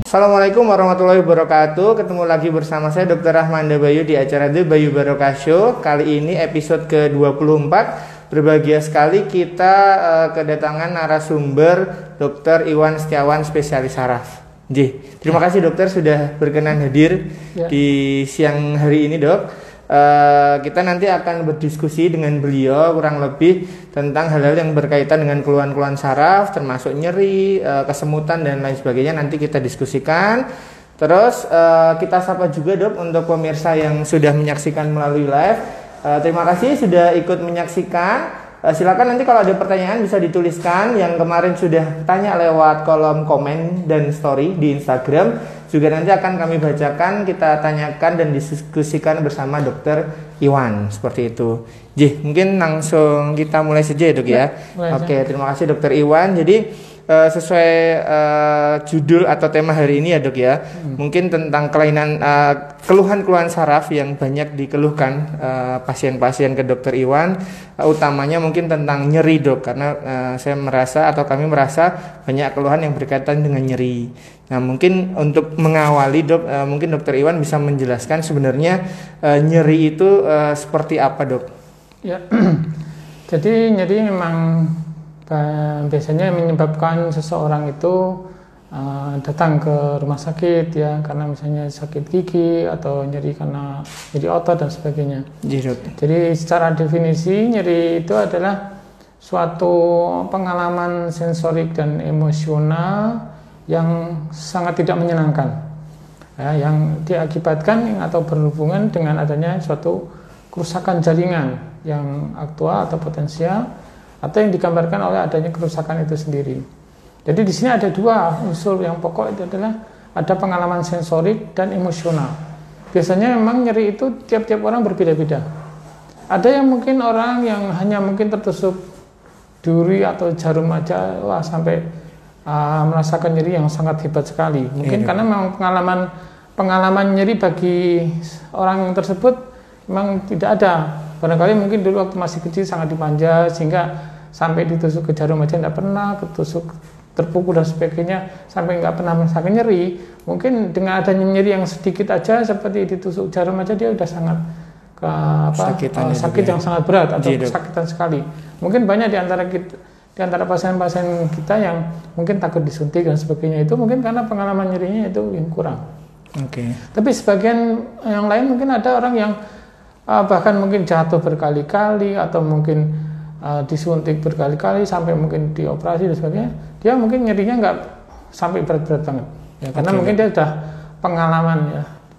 Assalamualaikum warahmatullahi wabarakatuh. Ketemu lagi bersama saya Dr. Rahmanda Bayu di acara The Bayu Barokah Show. Kali ini episode ke-24. Berbahagia sekali kita kedatangan narasumber Dr. Iwan Setiawan, spesialis saraf. Terima kasih dokter sudah berkenan hadir di siang hari ini, Dok. Kita nanti akan berdiskusi dengan beliau kurang lebih tentang hal-hal yang berkaitan dengan keluhan-keluhan saraf, termasuk nyeri, kesemutan dan lain sebagainya. Nanti kita diskusikan. Terus kita sapa juga, Dok, untuk pemirsa yang sudah menyaksikan melalui live. Terima kasih sudah ikut menyaksikan. Silakan nanti kalau ada pertanyaan bisa dituliskan. Yang kemarin sudah tanya lewat kolom komen dan story di Instagram juga nanti akan kami bacakan, kita tanyakan dan diskusikan bersama Dokter Iwan, seperti itu. Mungkin langsung kita mulai saja ya, Dok ya. Oke, terima kasih Dokter Iwan. Jadi sesuai judul atau tema hari ini ya, Dok ya. Mungkin tentang keluhan-keluhan saraf yang banyak dikeluhkan pasien-pasien ke Dokter Iwan, utamanya mungkin tentang nyeri, Dok, karena saya merasa atau kami merasa banyak keluhan yang berkaitan dengan nyeri. Nah, mungkin untuk mengawali, Dok, mungkin Dokter Iwan bisa menjelaskan sebenarnya nyeri itu seperti apa, Dok? Ya, jadi nyeri memang biasanya menyebabkan seseorang itu datang ke rumah sakit ya, karena misalnya sakit gigi atau nyeri karena nyeri otot dan sebagainya. Jadi secara definisi nyeri itu adalah suatu pengalaman sensorik dan emosional yang sangat tidak menyenangkan ya, yang diakibatkan atau berhubungan dengan adanya suatu kerusakan jaringan yang aktual atau potensial, atau yang digambarkan oleh adanya kerusakan itu sendiri. Jadi di sini ada dua unsur yang pokok, itu adalah ada pengalaman sensorik dan emosional. Biasanya memang nyeri itu tiap-tiap orang berbeda-beda. Ada yang mungkin orang yang hanya mungkin tertusuk duri atau jarum aja, wah sampai merasakan nyeri yang sangat hebat sekali. Mungkin karena memang pengalaman nyeri bagi orang tersebut memang tidak ada. Barangkali mungkin dulu waktu masih kecil sangat dimanja sehingga sampai ditusuk ke jarum aja tidak pernah, ketusuk terpukul dan sebagainya sampai nggak pernah merasakan nyeri. Mungkin dengan adanya nyeri yang sedikit aja seperti ditusuk jarum aja dia udah sangat sakit yang sangat berat atau kesakitan sekali. Mungkin banyak di antara pasien-pasien kita yang mungkin takut disuntik dan sebagainya, itu mungkin karena pengalaman nyerinya itu yang kurang. Tapi sebagian yang lain mungkin ada orang yang bahkan mungkin jatuh berkali-kali atau mungkin disuntik berkali-kali sampai mungkin dioperasi dan sebagainya, dia mungkin nyerinya nggak sampai berat-berat banget ya, karena mungkin dia sudah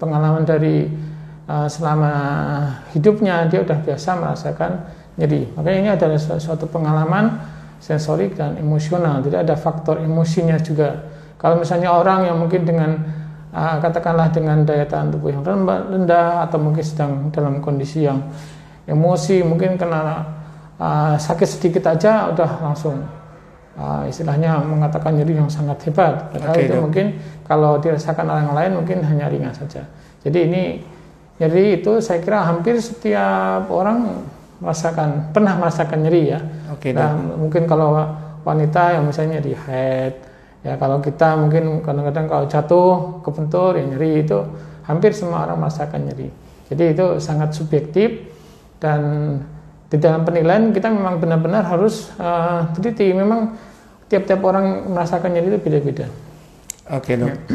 pengalaman dari selama hidupnya dia udah biasa merasakan nyeri. Makanya ini adalah suatu pengalaman sensorik dan emosional. Jadi ada faktor emosinya juga. Kalau misalnya orang yang mungkin dengan katakanlah dengan daya tahan tubuh yang rendah atau mungkin sedang dalam kondisi yang emosi, mungkin kena sakit sedikit aja udah langsung istilahnya mengatakan nyeri yang sangat hebat. Padahal itu mungkin kalau dirasakan oleh yang lain mungkin hanya ringan saja. Jadi ini nyeri itu saya kira hampir setiap orang pernah merasakan nyeri ya. Nah, mungkin kalau wanita yang misalnya di head ya, kalau kita mungkin kadang-kadang kalau jatuh kebentur ya nyeri, itu hampir semua orang merasakan nyeri. Jadi itu sangat subjektif dan di dalam penilaian kita memang benar-benar harus teliti. Memang tiap-tiap orang merasakan nyeri itu beda-beda. Dok.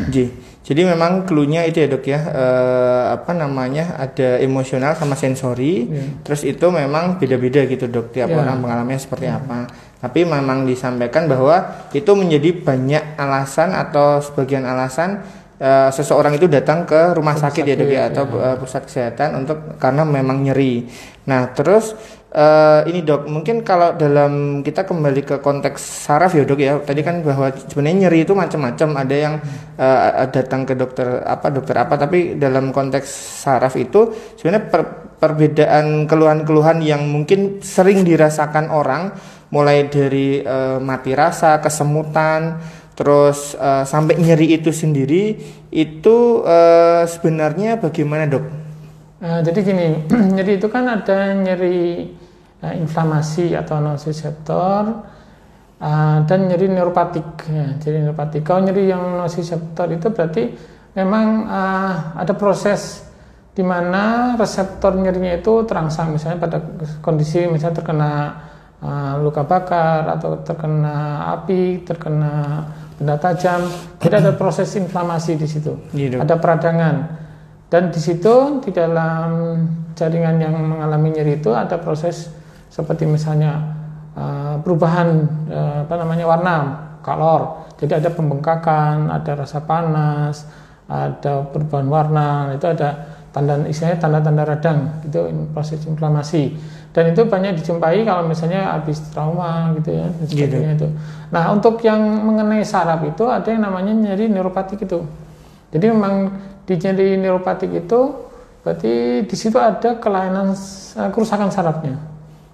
Jadi memang clue-nya itu ya, Dok ya, ada emosional sama sensori. Terus itu memang beda-beda gitu, Dok, tiap orang mengalaminya seperti apa. Tapi memang disampaikan bahwa itu menjadi banyak alasan atau sebagian alasan seseorang itu datang ke rumah sakit ya, Dok ya, atau pusat kesehatan karena memang nyeri. Nah, terus ini, Dok, mungkin kalau dalam kita kembali ke konteks saraf ya, Dok ya. Tadi kan bahwa sebenarnya nyeri itu macam-macam. Ada yang datang ke dokter apa, tapi dalam konteks saraf itu sebenarnya perbedaan keluhan-keluhan yang mungkin sering dirasakan orang, mulai dari mati rasa, kesemutan, terus sampai nyeri itu sendiri, itu sebenarnya bagaimana, Dok? Jadi gini, nyeri itu kan ada nyeri inflamasi atau nociceptor dan nyeri neuropatik. Ya, jadi neuropatik. Kalau nyeri yang nociceptor itu berarti memang ada proses di mana reseptor nyerinya itu terangsang, misalnya pada kondisi misalnya terkena luka bakar atau terkena api, terkena benda tajam, tidak ada proses inflamasi di situ, ada peradangan, dan di situ di dalam jaringan yang mengalami nyeri itu ada proses seperti misalnya perubahan warna, color, jadi ada pembengkakan, ada rasa panas, ada perubahan warna, itu ada tanda-tanda radang, itu proses inflamasi, dan itu banyak dijumpai kalau misalnya habis trauma gitu ya, sebagainya itu. Nah, untuk yang mengenai saraf itu ada yang namanya nyeri neuropatik itu. Jadi memang di nyeri neuropatik itu berarti di situ ada kelainan, kerusakan sarafnya.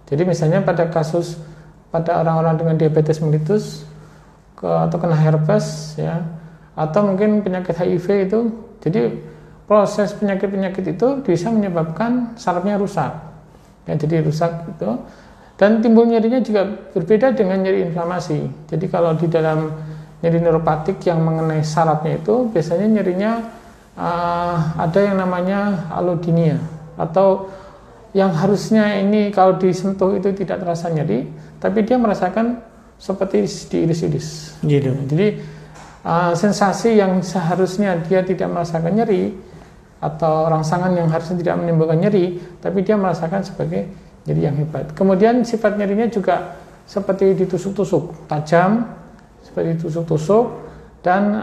Jadi misalnya pada orang-orang dengan diabetes mellitus atau kena herpes ya, atau mungkin penyakit HIV itu, jadi proses penyakit-penyakit itu bisa menyebabkan sarafnya rusak, ya, jadi rusak itu, dan timbul nyerinya juga berbeda dengan nyeri inflamasi. Jadi kalau di dalam nyeri neuropatik yang mengenai sarafnya itu biasanya nyerinya ada yang namanya allodynia, atau yang harusnya ini kalau disentuh itu tidak terasa nyeri, tapi dia merasakan seperti di iris-iris. Jadi sensasi yang seharusnya dia tidak merasakan nyeri, atau rangsangan yang harusnya tidak menimbulkan nyeri, tapi dia merasakan sebagai nyeri yang hebat. Kemudian sifat nyerinya juga seperti ditusuk-tusuk, tajam, seperti ditusuk-tusuk, dan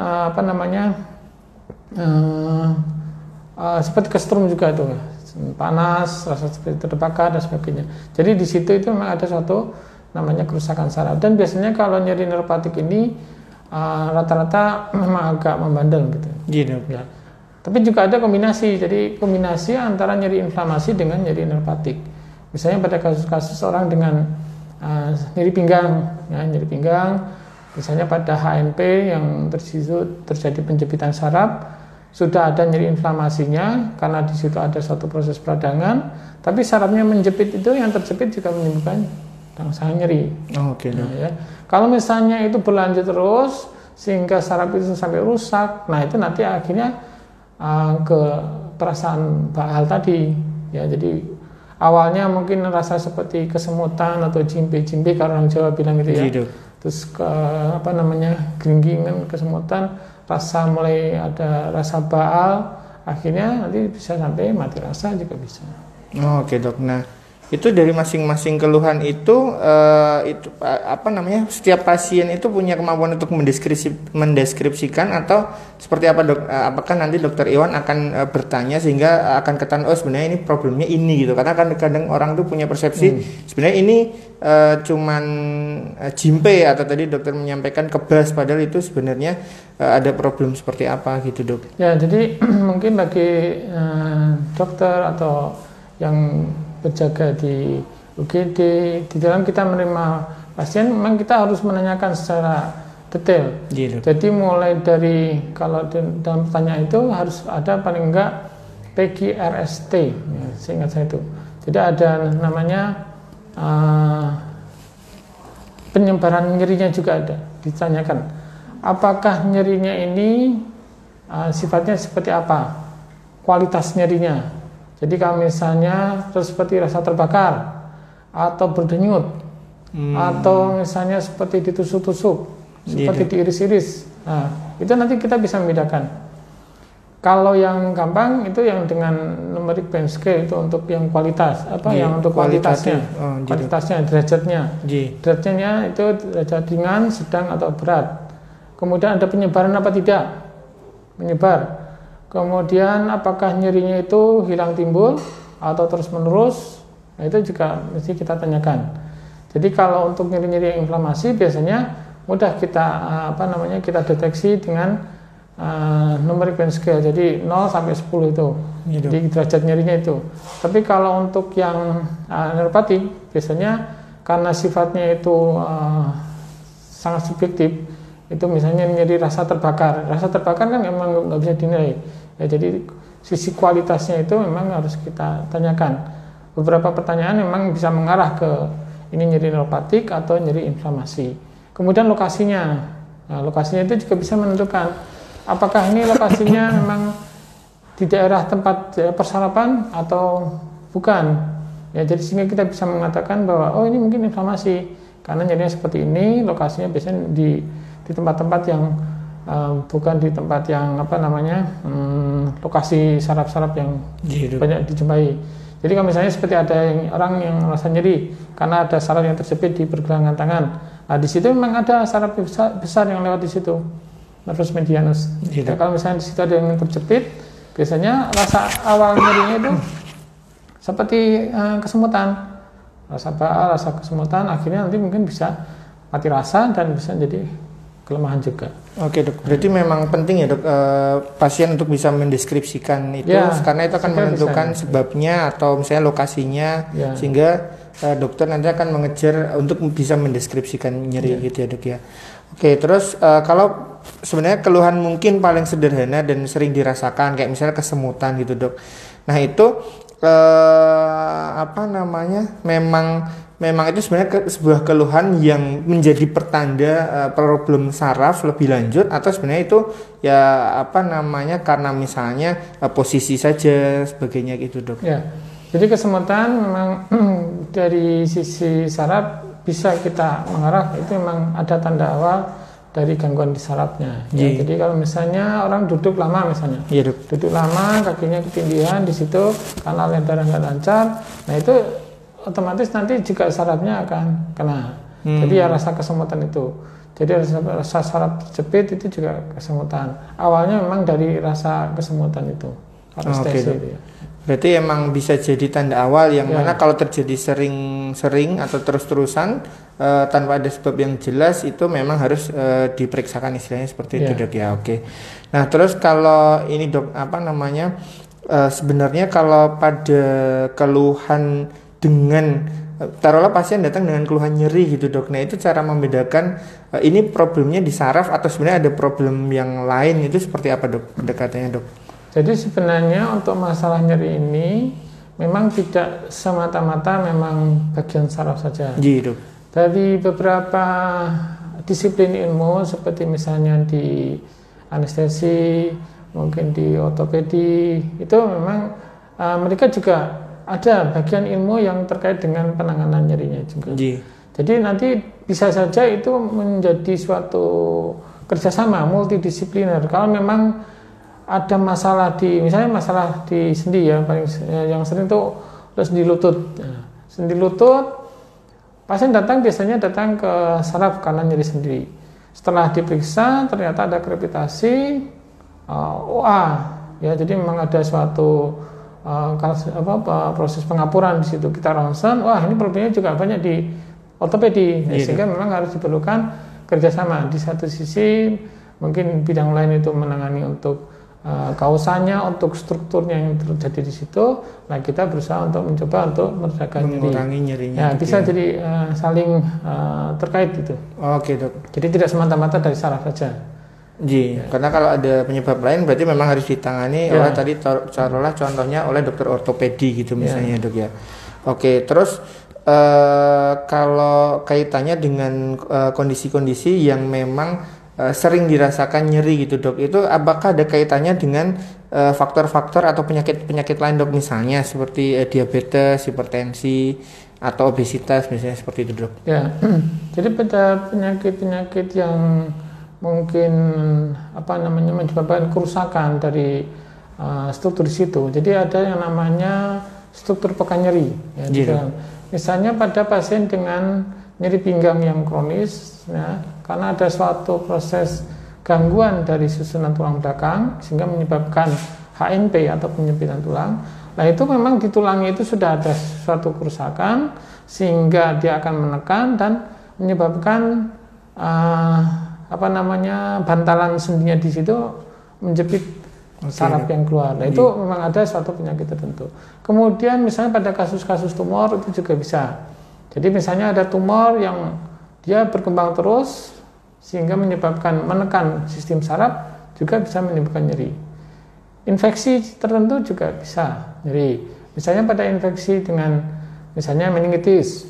seperti kesetrum juga itu, panas, rasa seperti terbakar dan sebagainya. Jadi di situ itu memang ada suatu namanya kerusakan saraf. Dan biasanya kalau nyeri neuropatik ini rata-rata memang agak membandel gitu. Ya. Tapi juga ada kombinasi, jadi kombinasi antara nyeri inflamasi dengan nyeri neuropatik. Misalnya pada kasus-kasus orang dengan nyeri pinggang, misalnya pada HNP yang terjadi penjepitan saraf, sudah ada nyeri inflamasinya karena di situ ada suatu proses peradangan, tapi sarafnya menjepit itu, yang terjepit juga menimbulkan rangsangan nyeri. Ya. Kalau misalnya itu berlanjut terus sehingga saraf itu sampai rusak, nah itu nanti akhirnya ke perasaan hal tadi ya. Jadi awalnya mungkin rasa seperti kesemutan atau jimpe-jimpe, kalau orang Jawa bilang gitu ya. Terus geringgingan, kesemutan, rasa mulai ada rasa baal, akhirnya nanti bisa sampai mati rasa juga bisa. Oke dok. Nah, itu dari masing-masing keluhan itu setiap pasien itu punya kemampuan untuk mendeskripsikan, atau seperti apa dok? Apakah nanti dokter Iwan akan bertanya sehingga akan ketahuan, oh sebenarnya ini problemnya ini gitu, karena kadang orang tuh punya persepsi sebenarnya ini cuman jimpe, atau tadi dokter menyampaikan kebas, padahal itu sebenarnya ada problem seperti apa gitu dok? Ya, jadi mungkin bagi dokter atau yang berjaga di UGD, di dalam kita menerima pasien, memang kita harus menanyakan secara detail. Jadi mulai dari, kalau dalam pertanyaan itu harus ada paling enggak PGRST, ya, seingat saya itu. Jadi ada namanya penyebaran nyerinya juga ada, ditanyakan apakah nyerinya ini sifatnya seperti apa, kualitas nyerinya. Jadi kalau misalnya seperti rasa terbakar atau berdenyut, atau misalnya seperti ditusuk-tusuk, seperti diiris-iris, nah itu nanti kita bisa membedakan. Kalau yang gampang itu yang dengan numeric pain scale, itu untuk yang kualitas, yang untuk kualitasnya, kualitasnya, derajatnya itu derajat ringan, sedang atau berat. Kemudian ada penyebaran apa tidak, menyebar. Kemudian apakah nyerinya itu hilang timbul atau terus menerus, nah itu juga mesti kita tanyakan. Jadi kalau untuk nyeri-nyeri inflamasi biasanya mudah kita kita deteksi dengan numeric pain scale, jadi 0 sampai 10 itu. Jadi derajat nyerinya itu. Tapi kalau untuk yang neuropatik biasanya karena sifatnya itu sangat subjektif, itu misalnya nyeri rasa terbakar kan memang nggak bisa dinilai ya. Jadi sisi kualitasnya itu memang harus kita tanyakan. Beberapa pertanyaan memang bisa mengarah ke ini nyeri neuropatik atau nyeri inflamasi. Kemudian lokasinya. Nah, lokasinya itu juga bisa menentukan apakah ini lokasinya memang di daerah tempat persarapan atau bukan. Ya, jadi sehingga kita bisa mengatakan bahwa oh ini mungkin inflamasi karena nyerinya seperti ini, lokasinya biasanya di tempat-tempat yang bukan di tempat yang lokasi saraf-saraf yang banyak dijumpai. Jadi kalau misalnya seperti ada orang yang merasa nyeri karena ada saraf yang terjepit di pergelangan tangan, nah di situ memang ada saraf besar yang lewat di situ, nervus medianus. Nah, kalau misalnya di situ ada yang terjepit, biasanya rasa awal nyerinya itu seperti kesemutan, rasa baal, rasa kesemutan, akhirnya nanti mungkin bisa mati rasa dan bisa jadi kelemahan juga. Oke dok, berarti memang penting ya dok pasien untuk bisa mendeskripsikan itu karena itu akan menentukan sebabnya atau misalnya lokasinya sehingga dokter nanti akan mengejar untuk bisa mendeskripsikan nyeri gitu ya dok ya. Oke, terus kalau sebenarnya keluhan mungkin paling sederhana dan sering dirasakan kayak misalnya kesemutan gitu dok. Nah itu memang itu sebenarnya sebuah keluhan yang menjadi pertanda problem saraf lebih lanjut atau sebenarnya itu ya karena misalnya posisi saja sebagainya gitu dok. Ya, jadi kesemutan memang dari sisi saraf bisa kita mengarah itu memang ada tanda awal dari gangguan di sarafnya. Ya, jadi kalau misalnya orang duduk lama misalnya, duduk lama kakinya ketindihan di situ kanal darah nggak lancar, nah itu otomatis nanti juga sarafnya akan kena. Jadi ya rasa kesemutan itu. Jadi rasa saraf terjepit itu juga kesemutan. Awalnya memang dari rasa kesemutan itu. Parestesi itu ya. Berarti emang bisa jadi tanda awal yang mana kalau terjadi sering-sering atau terus-terusan tanpa ada sebab yang jelas itu memang harus diperiksakan istilahnya seperti itu dok ya. Oke. Nah terus kalau ini dok sebenarnya kalau pada keluhan dengan taruhlah pasien datang dengan keluhan nyeri gitu dok. Nah itu cara membedakan ini problemnya di saraf atau sebenarnya ada problem yang lain itu seperti apa dok pendekatannya dok? Jadi sebenarnya untuk masalah nyeri ini memang tidak semata-mata memang bagian saraf saja. Dok. Dari beberapa disiplin ilmu seperti misalnya di anestesi, mungkin di ortopedi itu memang mereka juga ada bagian ilmu yang terkait dengan penanganan nyerinya juga. Jadi nanti bisa saja itu menjadi suatu kerjasama multidisipliner. Kalau memang ada masalah misalnya masalah di sendi ya, yang sering itu sendi lutut. Sendi lutut, pasien biasanya datang ke saraf karena nyeri sendi. Setelah diperiksa ternyata ada krepitasi OA, ya jadi memang ada suatu proses pengapuran di situ. Kita ronsen, wah ini problemnya juga banyak di ortopedi, sehingga memang harus diperlukan kerjasama. Di satu sisi mungkin bidang lain itu menangani untuk kausanya, untuk strukturnya yang terjadi di situ. Nah kita berusaha untuk mencoba untuk meredakan nyerinya. Ya, bisa jadi saling terkait gitu. Oke dok. Jadi tidak semata-mata dari saraf saja. Karena kalau ada penyebab lain berarti memang harus ditangani oleh tadi taruhlah contohnya oleh dokter ortopedi gitu misalnya dok ya. Oke, terus kalau kaitannya dengan kondisi-kondisi yang memang sering dirasakan nyeri gitu dok, itu apakah ada kaitannya dengan faktor-faktor atau penyakit lain dok, misalnya seperti diabetes, hipertensi atau obesitas misalnya seperti itu dok? Ya, jadi pada penyakit-penyakit yang mungkin menyebabkan kerusakan dari struktur di situ. Jadi ada yang namanya struktur pekan nyeri. Ya, misalnya pada pasien dengan nyeri pinggang yang kronis, ya, karena ada suatu proses gangguan dari susunan tulang belakang sehingga menyebabkan HNP atau penyempitan tulang. Nah itu memang di tulangnya itu sudah ada suatu kerusakan sehingga dia akan menekan dan menyebabkan bantalan sendinya di situ menjepit saraf yang keluar. Nah, itu memang ada suatu penyakit tertentu. Kemudian misalnya pada kasus-kasus tumor itu juga bisa. Jadi misalnya ada tumor yang dia berkembang terus sehingga menekan sistem saraf, juga bisa menimbulkan nyeri. Infeksi tertentu juga bisa nyeri. Misalnya pada infeksi dengan misalnya meningitis.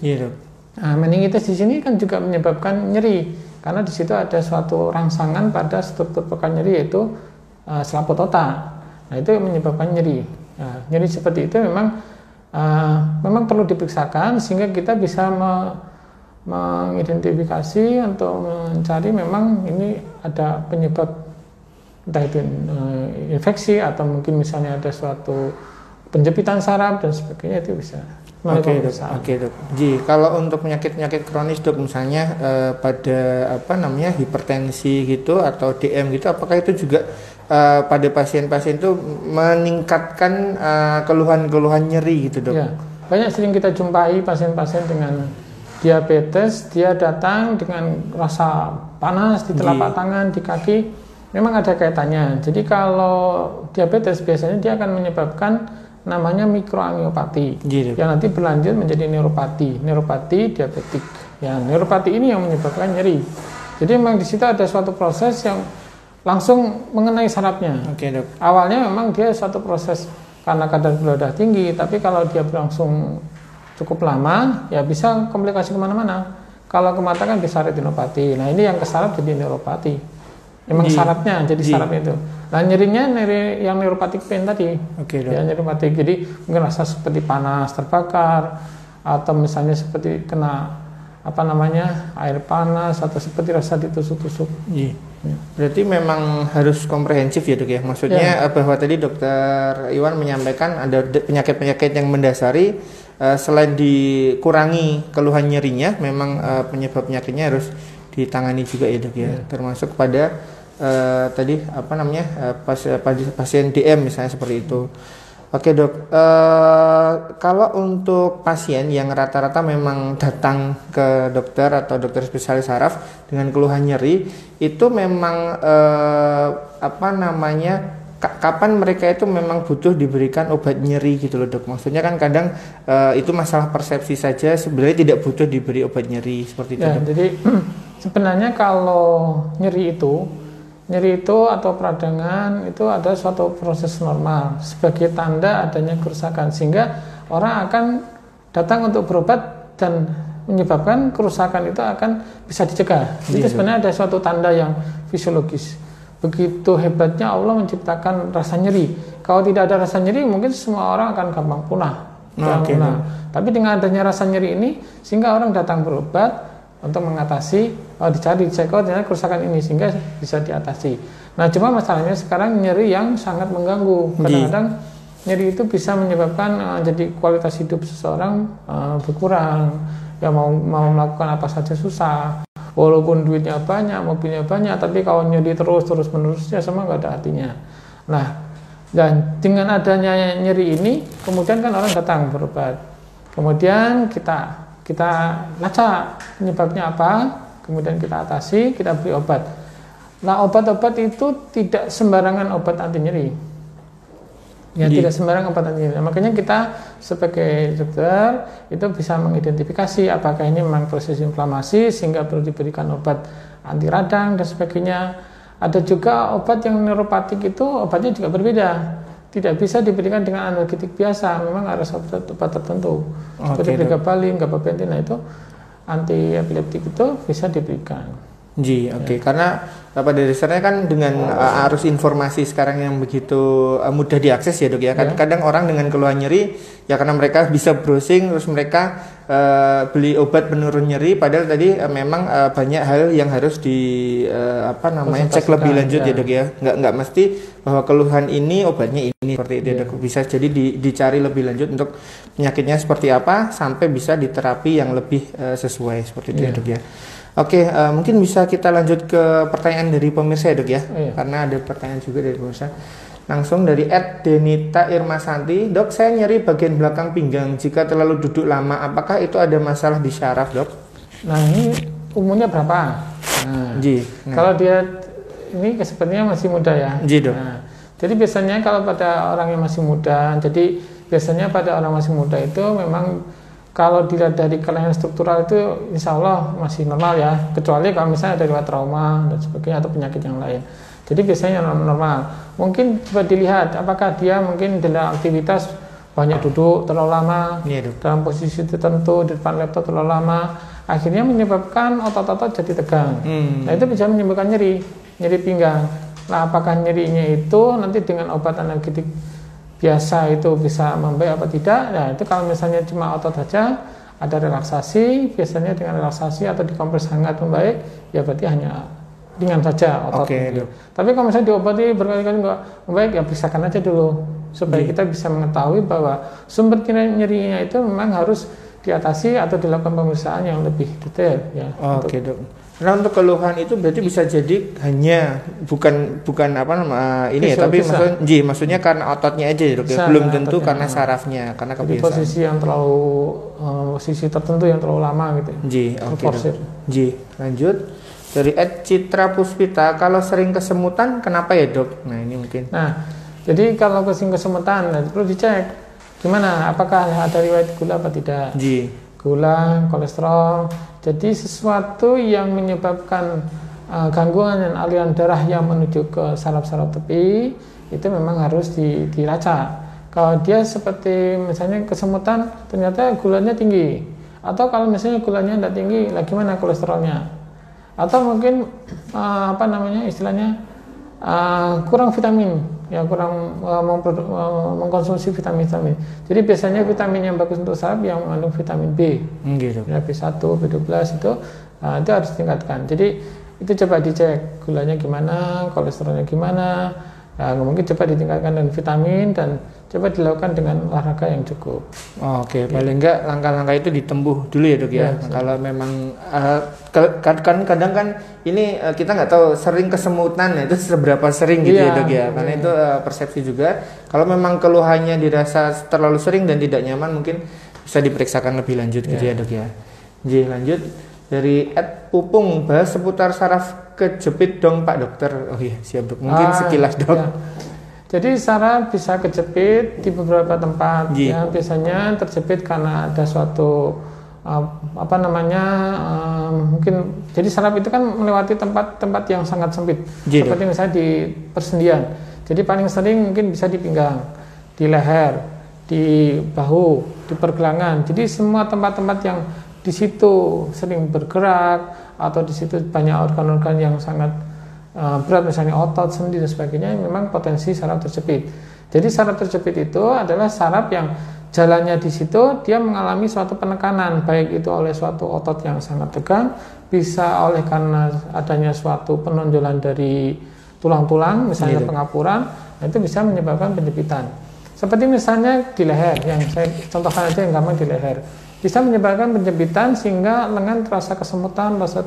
Nah, meningitis di sini kan juga menyebabkan nyeri. karena di situ ada suatu rangsangan pada struktur pekan nyeri yaitu selaput otak. Nah itu yang menyebabkan nyeri. Nah, nyeri seperti itu memang perlu diperiksakan sehingga kita bisa mengidentifikasi untuk mencari memang ini ada penyebab entah itu infeksi atau mungkin misalnya ada suatu penjepitan saraf dan sebagainya, itu bisa. Oke dok. Ji, kalau untuk penyakit kronis dok, misalnya pada hipertensi gitu atau DM gitu, apakah itu juga pada pasien-pasien itu meningkatkan keluhan-keluhan nyeri gitu dok? Ya, banyak sering kita jumpai pasien-pasien dengan diabetes, dia datang dengan rasa panas di telapak tangan, di kaki, memang ada kaitannya. Jadi kalau diabetes biasanya dia akan menyebabkan namanya mikroangiopati, yang nanti berlanjut menjadi neuropati diabetik. Ya, neuropati ini yang menyebabkan nyeri. Jadi memang di situ ada suatu proses yang langsung mengenai sarafnya. Oke, dok. Awalnya memang dia suatu proses karena kadar gula darah tinggi, tapi kalau dia berlangsung cukup lama, ya bisa komplikasi kemana-mana. Kalau ke mata kan bisa retinopati. Nah ini yang ke saraf jadi neuropati. Memang sarafnya jadi saraf itu. Nah nyerinya nyeri yang neuropatik pain tadi. Oke, dok. Ya neuropatik. Jadi mungkin rasa seperti panas, terbakar, atau misalnya seperti kena air panas, atau seperti rasa ditusuk-tusuk. Ya. Berarti memang harus komprehensif ya dok ya. Maksudnya bahwa tadi dokter Iwan menyampaikan ada penyakit-penyakit yang mendasari, selain dikurangi keluhan nyerinya, memang penyebab penyakitnya harus ditangani juga ya dok ya. Termasuk pada pasien DM misalnya seperti itu. Oke dok, kalau untuk pasien yang rata-rata memang datang ke dokter atau dokter spesialis saraf dengan keluhan nyeri, itu memang kapan mereka itu memang butuh diberikan obat nyeri gitu loh dok? Maksudnya kan kadang itu masalah persepsi saja, sebenarnya tidak butuh diberi obat nyeri seperti itu. Ya, jadi sebenarnya kalau nyeri itu atau peradangan itu ada suatu proses normal sebagai tanda adanya kerusakan, sehingga orang akan datang untuk berobat dan menyebabkan kerusakan itu akan bisa dicegah. Jadi sebenarnya ada suatu tanda yang fisiologis. Begitu hebatnya Allah menciptakan rasa nyeri. Kalau tidak ada rasa nyeri, mungkin semua orang akan gampang punah. Tapi dengan adanya rasa nyeri ini, sehingga orang datang berobat untuk mengatasi, dicari ternyata kerusakan ini, sehingga bisa diatasi. Nah cuma masalahnya sekarang nyeri yang sangat mengganggu. Kadang-kadang nyeri itu bisa menyebabkan jadi kualitas hidup seseorang berkurang. Ya mau melakukan apa saja susah. Walaupun duitnya banyak, mobilnya banyak, tapi kalau nyeri terus menerus ya sama nggak ada artinya. Nah, dan dengan adanya nyeri ini, kemudian kan orang datang berobat. Kemudian kita lacak penyebabnya apa, kemudian kita atasi, kita beri obat. Nah, obat-obat itu tidak sembarangan obat anti nyeri. Ya, tidak sembarangan obat anti nyeri. Makanya kita sebagai dokter itu bisa mengidentifikasi apakah ini memang proses inflamasi sehingga perlu diberikan obat anti radang dan sebagainya. Ada juga obat yang neuropatik itu obatnya juga berbeda. Tidak bisa diberikan dengan analgetik biasa, memang harus obat tertentu. Seperti pregabalin, gabapentin, itu anti epileptik itu bisa diberikan. Karena pada dasarnya kan dengan arus informasi sekarang yang begitu mudah diakses ya dok ya. Kadang orang dengan keluhan nyeri ya karena mereka bisa browsing terus mereka beli obat penurun nyeri, padahal tadi memang banyak hal yang harus cek lebih lanjut ya dok ya. Nggak mesti bahwa keluhan ini obatnya ini seperti itu dok. Bisa jadi dicari lebih lanjut untuk penyakitnya seperti apa sampai bisa diterapi yang lebih sesuai seperti itu ya dok ya. Oke, mungkin bisa kita lanjut ke pertanyaan dari pemirsa ya dok ya, karena ada pertanyaan juga dari pemirsa. Langsung dari @denita Irmasanti, dok saya nyeri bagian belakang pinggang jika terlalu duduk lama, apakah itu ada masalah di syaraf dok? Nah ini umurnya berapa? Kalau dia ini sepertinya masih muda ya. Dok. Nah, jadi biasanya kalau pada orang yang masih muda, jadi biasanya pada orang masih muda itu memang kalau dilihat dari kelainan struktural itu insya Allah masih normal ya, kecuali kalau misalnya ada riwayat trauma dan sebagainya atau penyakit yang lain. Jadi biasanya normal. Mungkin coba dilihat apakah dia mungkin dalam aktivitas banyak duduk terlalu lama, Iya, Dok. dalam posisi tertentu di depan laptop terlalu lama, akhirnya menyebabkan otot-otot jadi tegang. Nah itu bisa menyebabkan nyeri pinggang. Nah apakah nyerinya itu nanti dengan obat analgetik biasa itu bisa membaik apa tidak? Nah itu kalau misalnya cuma otot saja, ada relaksasi, biasanya dengan relaksasi atau dikompres hangat membaik, ya berarti hanya ringan saja otot. Tapi kalau misalnya diobati berkali-kali nggak membaik, ya periksakan aja dulu supaya kita bisa mengetahui bahwa sumber nyerinya itu memang harus diatasi atau dilakukan pemeriksaan yang lebih detail ya. Oke, Dok. Nah untuk keluhan itu berarti bisa jadi hanya bukan ini ya, tapi maksudnya karena ototnya aja, Dok. Ya? Belum tentu karena sarafnya, karena kebiasaan. Posisi yang terlalu posisi tertentu yang terlalu lama gitu. Oke. Lanjut. Dari Citra Puspita, kalau sering kesemutan kenapa ya, Dok? Nah ini mungkin. Jadi kalau kesemutan perlu dicek gimana, apakah ada riwayat gula apa tidak. Gula, kolesterol. Jadi sesuatu yang menyebabkan gangguan aliran darah yang menuju ke saraf-saraf tepi itu memang harus dilacak. Kalau dia seperti misalnya kesemutan ternyata gulanya tinggi, atau kalau misalnya gulanya tidak tinggi, lagi mana kolesterolnya, atau mungkin istilahnya kurang vitamin, ya kurang mengkonsumsi vitamin. Jadi biasanya vitamin yang bagus untuk saraf yang mengandung vitamin B, ya, B1, B12 itu harus ditingkatkan. Jadi itu coba dicek gulanya gimana, kolesterolnya gimana. Nah, mungkin coba ditingkatkan dengan vitamin dan coba dilakukan dengan olahraga yang cukup. Paling enggak langkah-langkah itu ditempuh dulu ya, Dok ya. Kalau memang kadang kan ini kita nggak tahu sering kesemutan, itu seberapa sering gitu ya, Dok ya. Karena itu persepsi juga. Kalau memang keluhannya dirasa terlalu sering dan tidak nyaman, mungkin bisa diperiksakan lebih lanjut gitu ya, Dok ya. Lanjut dari Pupung, bahas seputar saraf kejepit dong Pak Dokter. Oh iya, siap Dok. Mungkin sekilas, Dok. Ya. Jadi saraf bisa kejepit di beberapa tempat. Ya, biasanya terjepit karena ada suatu mungkin jadi saraf itu kan melewati tempat-tempat yang sangat sempit. Seperti misalnya di persendian. Jadi paling sering mungkin bisa di pinggang, di leher, di bahu, di pergelangan. Jadi semua tempat-tempat yang di situ sering bergerak atau di situ banyak organ-organ yang sangat berat, misalnya otot, sendi dan sebagainya, memang potensi saraf terjepit. Jadi saraf terjepit itu adalah saraf yang jalannya di situ dia mengalami suatu penekanan, baik itu oleh suatu otot yang sangat tegang, bisa oleh karena adanya suatu penonjolan dari tulang-tulang, misalnya pengapuran, itu bisa menyebabkan penjepitan. Seperti misalnya di leher, yang saya contohkan aja yang gampang di leher. Bisa menyebabkan penjepitan sehingga lengan terasa kesemutan, rasa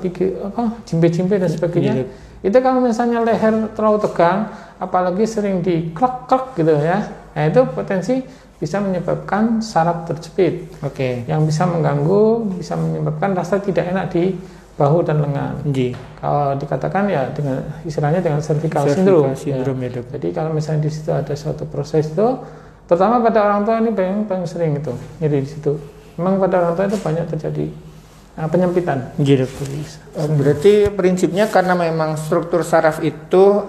jimbe-jimbe dan sebagainya. Itu kalau misalnya leher terlalu tegang, apalagi sering dikrek-krek gitu ya, nah itu potensi bisa menyebabkan saraf terjepit. Yang bisa mengganggu, bisa menyebabkan rasa tidak enak di bahu dan lengan. Kalau dikatakan ya dengan istilahnya dengan cervical syndrome ya, Dok. Jadi kalau misalnya di situ ada suatu proses itu, terutama pada orang tua ini paling sering itu nyeri di situ. Memang pada orang tua itu banyak terjadi penyempitan. Berarti prinsipnya karena memang struktur saraf itu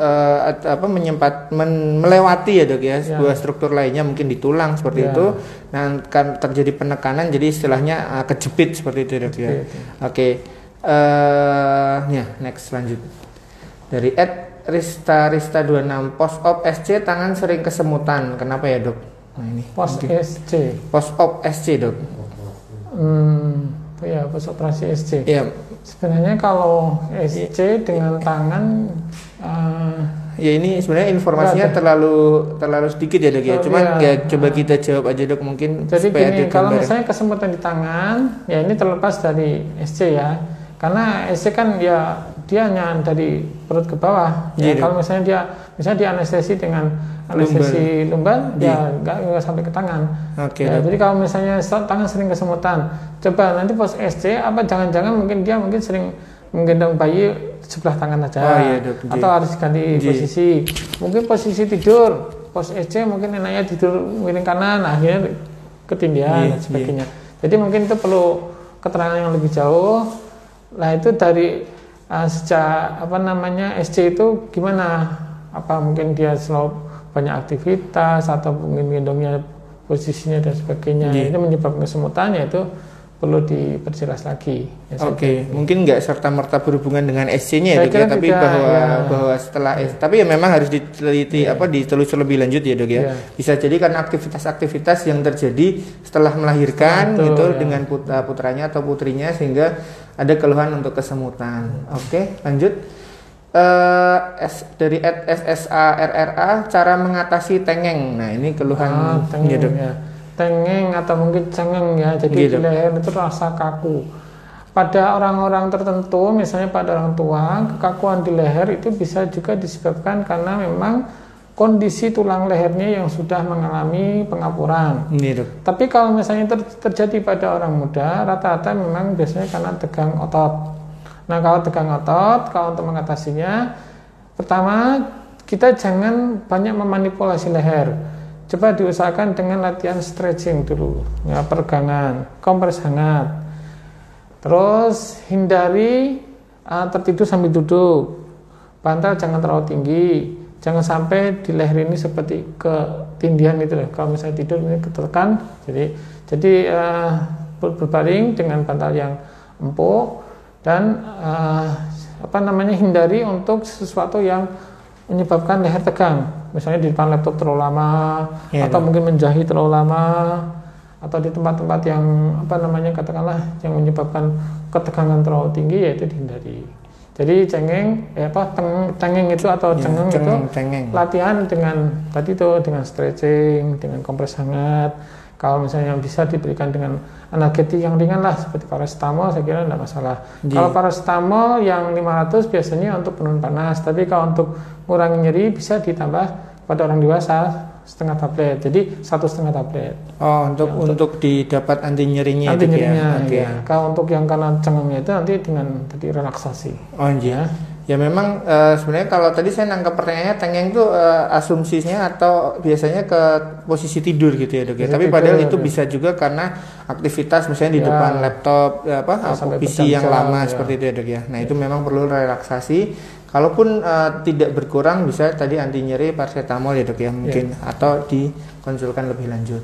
melewati ya, Dok ya, sebuah struktur lainnya mungkin di tulang seperti itu. Nah, kan terjadi penekanan, jadi istilahnya kejepit seperti itu, Dok ya. Next lanjut. Dari Rista 26, post op SC tangan sering kesemutan. Kenapa ya, Dok? Nah, ini post op SC, Dok. Post operasi SC. Sebenarnya kalau SC dengan tangan ini sebenarnya informasinya terlalu sedikit ya, Dok ya. Cuman coba kita jawab aja, Dok, mungkin. Jadi gini, kalau misalnya kesemutan di tangan, ya ini terlepas dari SC ya. Karena SC kan ya dia hanya dari perut ke bawah. Kalau misalnya dia anestesi dengan anestesi lumbar, ya nggak sampai ke tangan. Jadi kalau misalnya tangan sering kesemutan, coba nanti pos SC apa jangan-jangan mungkin sering menggendong bayi sebelah tangan saja, atau harus ganti posisi. Mungkin posisi tidur pos SC mungkin enaknya tidur miring kanan, akhirnya ketindihan dan sebagainya. Jadi mungkin itu perlu keterangan yang lebih jauh. Nah itu dari sejak SC itu gimana? Apa mungkin dia selalu banyak aktivitas atau mungkin gendongnya posisinya dan sebagainya. Ini menyebabkan kesemutan, yaitu perlu diperjelas lagi. Oke, mungkin nggak serta-merta berhubungan dengan SC-nya ya dok ya, tapi bahwa setelah tapi ya memang harus diteliti ditelusuri lebih lanjut ya dok ya. Bisa jadi karena aktivitas-aktivitas yang terjadi setelah melahirkan dengan putranya atau putrinya sehingga ada keluhan untuk kesemutan. Oke, lanjut. Dari SSARRA, cara mengatasi tengeng. Nah ini keluhan ya dok. Tengeng atau mungkin cengeng ya, jadi di leher itu rasa kaku. Pada orang-orang tertentu, misalnya pada orang tua, kekakuan di leher itu bisa juga disebabkan karena memang kondisi tulang lehernya yang sudah mengalami pengapuran. Tapi kalau misalnya terjadi pada orang muda, rata-rata memang biasanya karena tegang otot. Nah kalau tegang otot, kalau untuk mengatasinya, pertama kita jangan banyak memanipulasi leher. Coba diusahakan dengan latihan stretching dulu, ya, peregangan, kompres hangat. Terus hindari tertidur sambil duduk. Bantal jangan terlalu tinggi. Jangan sampai di leher ini seperti ketindihan itu. Kalau misalnya tidur ini ketekan, jadi berbaring dengan bantal yang empuk dan hindari untuk sesuatu yang menyebabkan leher tegang. Misalnya di depan laptop terlalu lama, atau mungkin menjahit terlalu lama, atau di tempat-tempat yang katakanlah yang menyebabkan ketegangan terlalu tinggi, yaitu dihindari. Jadi cengeng itu atau cengeng itu latihan dengan dengan stretching, dengan kompres hangat. Kalau misalnya bisa diberikan dengan analgetik yang ringan lah, seperti paracetamol, saya kira tidak masalah. Kalau paracetamol yang 500 biasanya untuk penurun panas, tapi kalau untuk mengurangi nyeri bisa ditambah pada orang dewasa setengah tablet, jadi 1,5 tablet. Untuk didapat anti nyerinya. Anti nyerinya, ya. Kalau untuk yang karena cengengnya itu nanti dengan relaksasi. Ya memang sebenarnya kalau tadi saya nangkep pertanyaannya tengeng itu asumsinya atau biasanya ke posisi tidur gitu ya dok ya. Tapi padahal itu bisa juga karena aktivitas misalnya di depan laptop PC yang lama seperti itu ya dok ya. Nah itu memang perlu relaksasi. Kalaupun tidak berkurang bisa tadi anti nyeri paracetamol ya dok ya mungkin atau dikonsulkan lebih lanjut.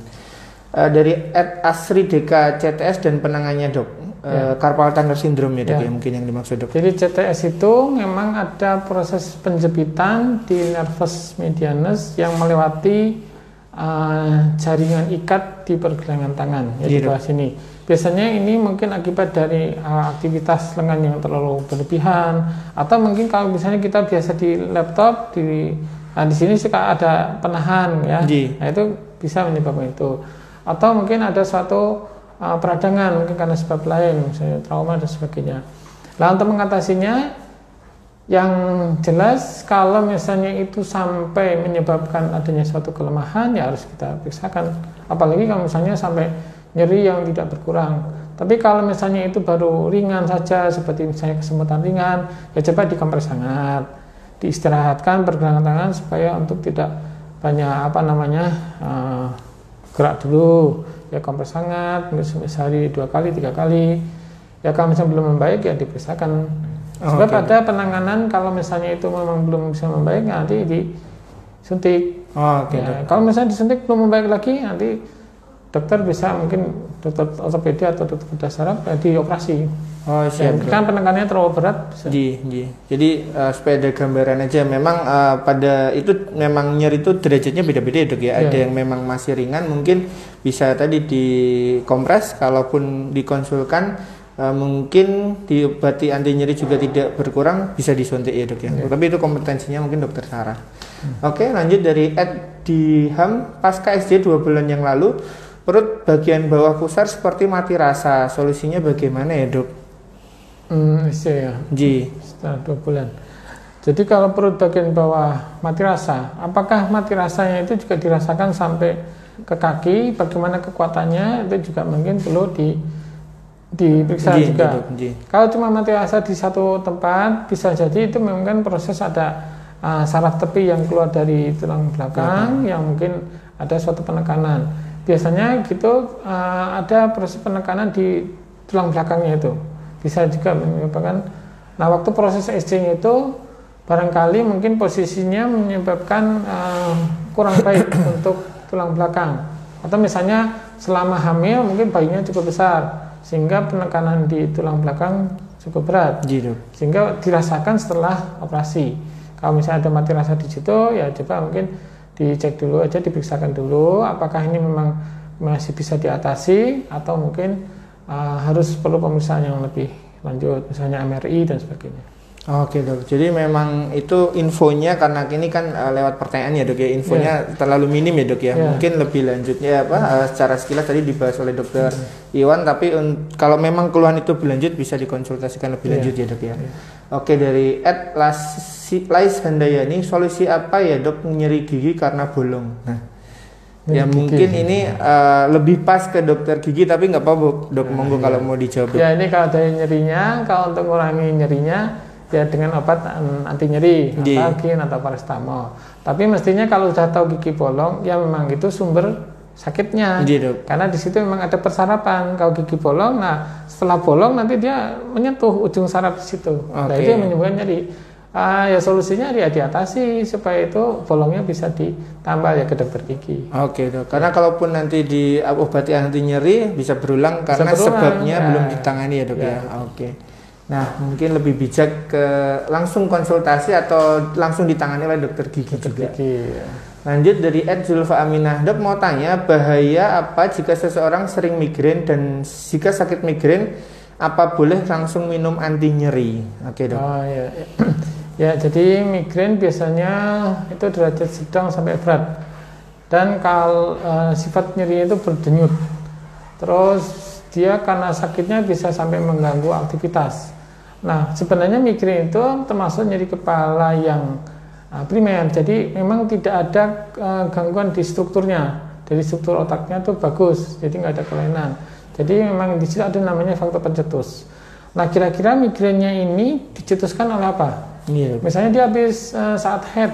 Dari Asri Deka CTS dan penanganannya dok. Carpal tunnel syndrome ya dok ya mungkin yang dimaksud dok. Jadi CTS itu memang ada proses penjepitan di nervus medianus yang melewati jaringan ikat di pergelangan tangan di bawah sini. Biasanya ini mungkin akibat dari aktivitas lengan yang terlalu berlebihan, atau mungkin kalau misalnya kita biasa di laptop di sini suka ada penahan ya. Nah itu bisa menyebabkan itu. Atau mungkin ada suatu peradangan mungkin karena sebab lain, misalnya trauma dan sebagainya. Nah untuk mengatasinya, yang jelas kalau misalnya itu sampai menyebabkan adanya suatu kelemahan ya harus kita periksakan. Apalagi kalau misalnya sampai nyeri yang tidak berkurang. Tapi kalau misalnya itu baru ringan saja, seperti misalnya kesemutan ringan, ya coba dikompres hangat, diistirahatkan pergelangan tangan supaya untuk tidak banyak gerak dulu. Ya kompres hangat, sehari 2 kali 3 kali. Ya kalau misalnya belum membaik ya diperiksakan. Sebab ada penanganan kalau misalnya itu memang belum bisa membaik nanti disuntik. Kalau misalnya disuntik belum membaik lagi nanti dokter bisa mungkin dokter ortopedi atau dokter bedah saraf dioperasi. Kan penekanannya terlalu berat. Jadi supaya ada gambaran aja, memang pada itu memang nyeri itu derajatnya beda-beda ya dok ya. Ada yang memang masih ringan mungkin bisa tadi dikompres, kalaupun dikonsulkan mungkin diobati anti nyeri juga tidak berkurang bisa disuntik ya dok ya. Tapi itu kompetensinya mungkin dokter Sarah. Oke, lanjut dari Ed Diham, pasca SD 2 bulan yang lalu perut bagian bawah pusar seperti mati rasa, solusinya bagaimana ya dok? Setelah 2 bulan. Jadi kalau perut bagian bawah mati rasa, apakah mati rasanya itu juga dirasakan sampai ke kaki? Bagaimana kekuatannya itu juga mungkin perlu diperiksa juga. Kalau cuma mati rasa di satu tempat, bisa jadi itu memang proses ada saraf tepi yang keluar dari tulang belakang yang mungkin ada suatu penekanan. Biasanya gitu ada proses penekanan di tulang belakangnya itu. Bisa juga menyebabkan. Nah waktu proses SC itu barangkali mungkin posisinya menyebabkan kurang baik untuk tulang belakang. Atau misalnya selama hamil mungkin bayinya cukup besar sehingga penekanan di tulang belakang cukup berat, sehingga dirasakan setelah operasi. Kalau misalnya ada mati rasa di situ, ya coba mungkin dicek dulu aja, diperiksakan dulu apakah ini memang masih bisa diatasi atau mungkin harus perlu pemeriksaan yang lebih lanjut, misalnya MRI dan sebagainya. Oke dok, jadi memang itu infonya karena ini kan lewat pertanyaan ya dok ya, infonya terlalu minim ya dok ya, mungkin lebih lanjutnya secara sekilas tadi dibahas oleh dokter Iwan, tapi kalau memang keluhan itu berlanjut bisa dikonsultasikan lebih lanjut ya dok ya. Oke, dari Lais Handayani, solusi apa ya dok nyeri gigi karena bolong? Nah, ya mungkin ini lebih pas ke dokter gigi, tapi nggak apa-apa dok, monggo kalau mau dijawab. Ya ini kalau dari nyerinya, kalau untuk mengurangi nyerinya ya dengan obat anti nyeri, Algin atau paracetamol. Tapi mestinya kalau sudah tahu gigi bolong, ya memang itu sumber sakitnya. Karena di situ memang ada persarapan. Kalau gigi bolong, nah setelah bolong nanti dia menyentuh ujung saraf di situ. Nah itu yang menyebabkan nyeri. Ya solusinya dia diatasi supaya itu bolongnya bisa ditambal ya ke dokter gigi. Oke dok. Karena kalaupun nanti diobati anti nyeri bisa berulang karena sebabnya belum ditangani ya dok ya. Oke. Nah, mungkin lebih bijak ke langsung konsultasi atau langsung ditangani oleh dokter gigi juga. Lanjut dari Zulfa Aminah, dok mau tanya bahaya apa jika seseorang sering migrain dan jika sakit migrain apa boleh langsung minum anti nyeri? Oke dok. Ya, jadi migrain biasanya itu derajat sedang sampai berat dan kalau sifat nyerinya itu berdenyut. Terus dia karena sakitnya bisa sampai mengganggu aktivitas. Nah, sebenarnya migrain itu termasuk nyeri kepala yang primer. Jadi memang tidak ada gangguan di strukturnya. Dari struktur otaknya tuh bagus, jadi nggak ada kelainan. Jadi memang di situ ada namanya faktor pencetus. Nah, kira-kira migrainnya ini dicetuskan oleh apa? Misalnya dia habis saat head,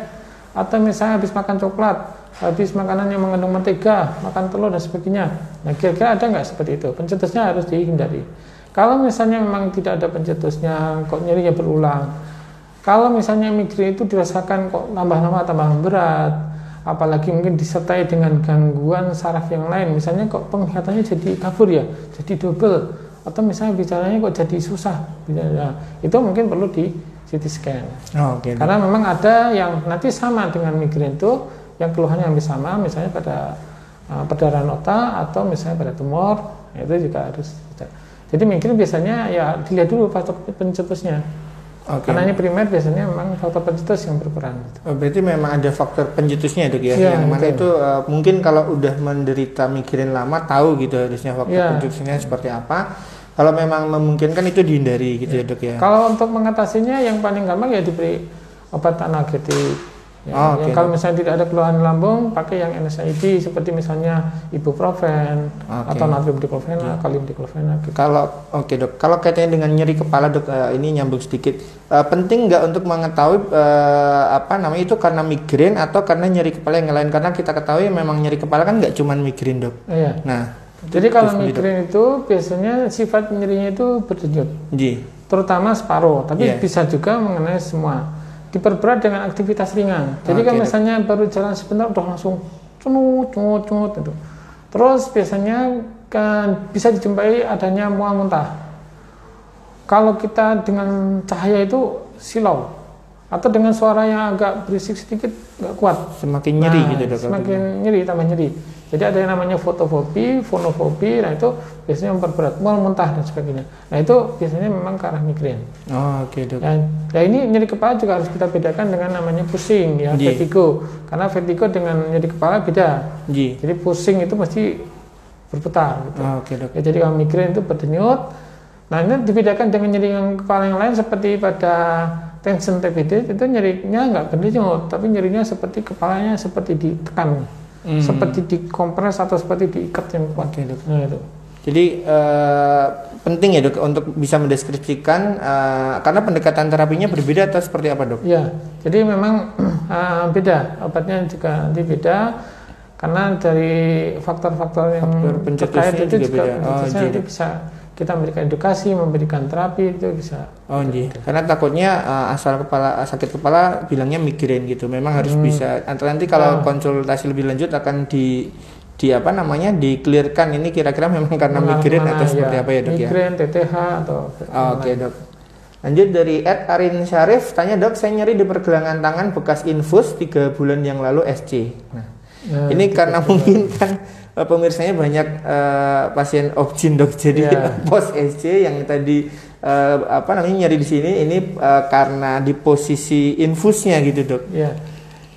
atau misalnya habis makan coklat, habis makanan yang mengandung mentega, makan telur dan sebagainya. Nah, kira-kira ada nggak seperti itu? Pencetusnya harus dihindari. Kalau misalnya memang tidak ada pencetusnya, kok nyerinya berulang. Kalau misalnya migrain itu dirasakan kok tambah lama tambah berat, apalagi mungkin disertai dengan gangguan saraf yang lain, misalnya kok penglihatannya jadi kabur ya, jadi double, atau misalnya bicaranya kok jadi susah, itu mungkin perlu di CT scan. Karena memang ada yang nanti sama dengan migrain itu, yang keluhannya hampir sama, misalnya pada perdarahan otak atau misalnya pada tumor, itu juga harus. Jadi migrain biasanya ya dilihat dulu faktor pencetusnya. Karena ini primer biasanya memang faktor pencetus yang berperan. Berarti memang ada faktor pencetusnya dok ya, yang mana itu mungkin kalau udah menderita migrain lama tahu gitu harusnya faktor pencetusnya seperti apa. Kalau memang memungkinkan itu dihindari gitu ya dok ya. Kalau untuk mengatasinya yang paling gampang ya diberi obat analgetik. Kalau misalnya tidak ada keluhan lambung, pakai yang NSAID seperti misalnya ibuprofen atau natrium diklofenak, kalium diklofenak. Gitu. Kalau kaitannya dengan nyeri kepala dok, ini nyambung sedikit. Penting nggak untuk mengetahui itu karena migrain atau karena nyeri kepala yang lain? Karena kita ketahui memang nyeri kepala kan nggak cuma migrain dok. Nah, jadi kalau migrain itu biasanya sifat nyerinya itu berdenyut, terutama separuh, tapi bisa juga mengenai semua. Diperberat dengan aktivitas ringan. Jadi kan misalnya baru jalan sebentar udah langsung cungut itu. Terus biasanya kan bisa dijumpai adanya mual muntah. Kalau kita dengan cahaya itu silau atau dengan suara yang agak berisik sedikit nggak kuat, semakin nyeri gitu dok. Semakin nyeri tambah nyeri. Jadi ada yang namanya fotofobi, fonofobi, nah itu biasanya memperberat, mual muntah dan sebagainya. Nah itu biasanya memang ke arah migrain. Dok. Nah ini nyeri kepala juga harus kita bedakan dengan namanya pusing ya, vertigo. Karena vertigo dengan nyeri kepala beda. Jadi pusing itu mesti berputar. Gitu. Dok. Ya, jadi kalau migrain itu berdenyut. Nah ini dibedakan dengan nyeri yang kepala yang lain seperti pada tension TBD itu nyerinya nggak berdenyut, tapi nyerinya seperti kepalanya seperti ditekan. Seperti dikompres atau seperti diikat yang kuat. Nah, itu. Jadi penting ya dok untuk bisa mendeskripsikan karena pendekatan terapinya berbeda atau seperti apa dok? Ya, jadi memang beda, obatnya juga nanti beda karena dari faktor-faktor yang terkait itu juga nanti bisa kita memberikan edukasi, memberikan terapi itu bisa. Karena takutnya asal sakit kepala bilangnya migrain gitu. Memang harus bisa. Nanti kalau konsultasi lebih lanjut akan di-clearkan ini kira-kira memang karena migrain atau seperti apa ya dok ya? Migrain, TTH atau Oke dok. Lanjut dari Arin Syarif, tanya dok, saya nyeri di pergelangan tangan bekas infus 3 bulan yang lalu SC. Nah, ini karena mungkin kan pemirsanya banyak pasien OB/GYN dok, jadi post SC yang tadi nyeri di sini ini karena di posisi infusnya gitu dok. Ya.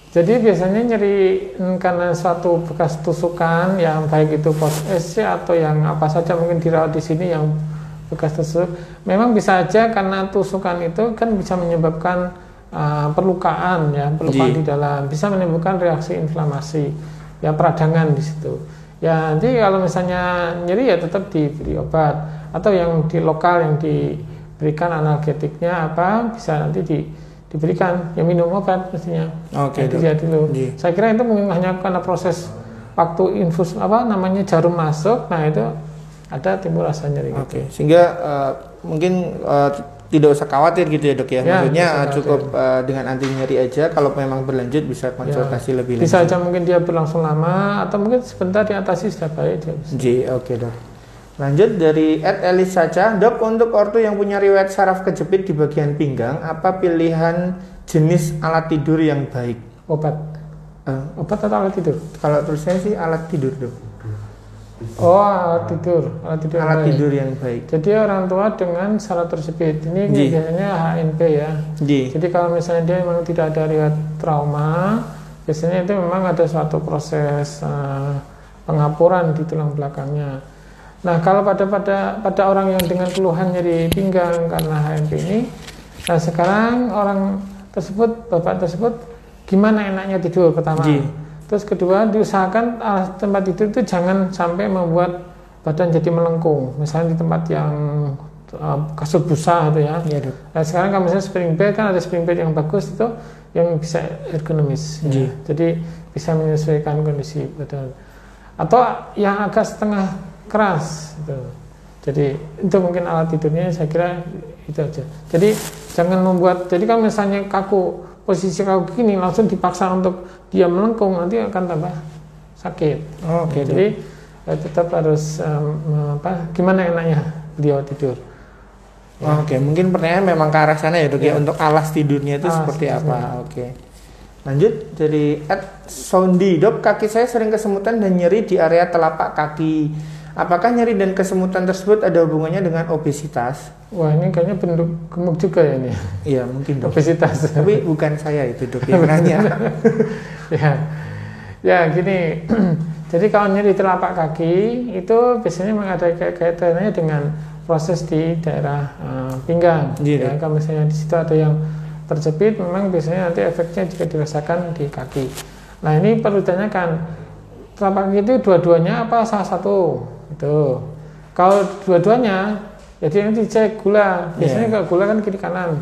Jadi biasanya nyeri karena suatu bekas tusukan yang baik itu post SC atau yang apa saja mungkin dirawat di sini yang bekas tusuk. Memang bisa aja karena tusukan itu kan bisa menyebabkan perlukaan di dalam, bisa menimbulkan reaksi inflamasi, ya peradangan di situ. Ya nanti kalau misalnya nyeri ya tetap diberi obat atau yang di lokal yang diberikan analgetiknya bisa nanti diberikan ya minum obat mestinya. Oke. Dulu. Saya kira itu mungkin hanya karena proses waktu infus jarum masuk, nah itu ada timbul rasa nyeri. Oke. Sehingga mungkin tidak usah khawatir gitu ya dok ya. Maksudnya cukup dengan anti nyeri aja. Kalau memang berlanjut bisa konsultasi lebih lanjut. Bisa aja mungkin dia berlangsung lama atau mungkin sebentar diatasi sudah baik. Oke dok. Lanjut dari Elis Saca, dok, untuk ortu yang punya riwayat saraf kejepit di bagian pinggang, apa pilihan jenis alat tidur yang baik? Obat atau alat tidur? Kalau tulisnya sih alat tidur dok. Oh, alat tidur yang baik. Jadi orang tua dengan saraf terjepit ini biasanya HNP ya. Jadi kalau misalnya dia memang tidak ada riwayat trauma, biasanya itu memang ada suatu proses pengapuran di tulang belakangnya. Nah, kalau pada orang yang dengan keluhan nyeri pinggang karena HNP ini, nah sekarang bapak tersebut gimana enaknya tidur pertama. Terus kedua, diusahakan tempat tidur itu jangan sampai membuat badan jadi melengkung. Misalnya di tempat yang kasur busa itu ya. Nah, sekarang kalau misalnya spring bed kan ada spring bed yang bagus itu yang bisa ergonomis. Ya. Jadi bisa menyesuaikan kondisi badan. Atau yang agak setengah keras gitu. Jadi itu mungkin alat tidurnya, saya kira itu aja. Jadi jangan membuat, jadi kalau misalnya kaku, posisi kaku gini langsung dipaksa untuk dia melengkung, nanti akan tambah sakit. Jadi tetap harus gimana enaknya beliau tidur. Mungkin pertanyaan memang ke arah sana ya dok ya, untuk alas tidurnya itu seperti apa. Lanjut dari Sondi, dok, kaki saya sering kesemutan dan nyeri di area telapak kaki. Apakah nyeri dan kesemutan tersebut ada hubungannya dengan obesitas? Wah, ini kayaknya bentuk gemuk juga ya ini. Iya, mungkin dok. Obesitas. Tapi bukan saya itu dok yang nanya. Ya gini. Jadi kalau nyeri telapak kaki itu biasanya memang ada kaitannya dengan proses di daerah pinggang. Ya, kalau misalnya di situ ada yang terjepit, memang biasanya nanti efeknya juga dirasakan di kaki. Nah, ini perlu ditanyakan, telapak kaki itu dua-duanya apa salah satu? Itu. Kalau dua-duanya, jadi nanti cek gula. Biasanya kalau gula kan kiri kanan.